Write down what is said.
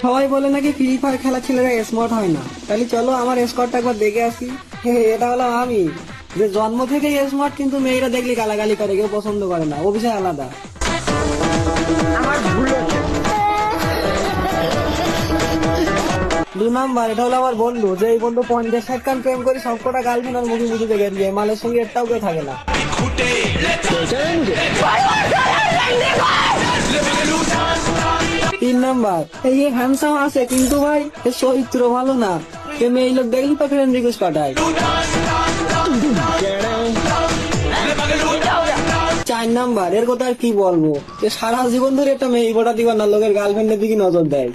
সবাই বলে নাকি ফ্রি ফায়ার খেলা ছেলেরা স্মার্ট হয় না, তাহলে চলো আমার স্কোরটা একবার দেখে আসি। এটা হলো আমি, যে জন্ম থেকেই স্মার্ট, কিন্তু মেয়েরা দেখলে গালাগালি করে, কেউ পছন্দ করে না, ও বিষয় আলাদা। আমার ভুল হয়েছে। 2 নাম্বার, এটা হলো আমার বন্ধু, যে এই বন্ধু 50-60 কান প্রেম করে সবকটা গার্লফ্রেন্ড আর মুখে মুখে দেখে দিয়ে মালের সঙ্গে একটাও কেউ থাকে না। 3 নাম্বার, এই হ্যান্ডসাম আছে কিন্তু ভাই এর চরিত্র ভালো না, এ মেয়ে লোক দেখলি তো ফ্রেন্ড রিকোয়েস্ট পাঠায়। 4 নাম্বার, এর কথা আর কি বলবো, এ সারা জীবন ধরে একটা মেয়ে পটা দিবার না, লোকের গার্লফ্রেন্ডের দিকে নজর দেয়।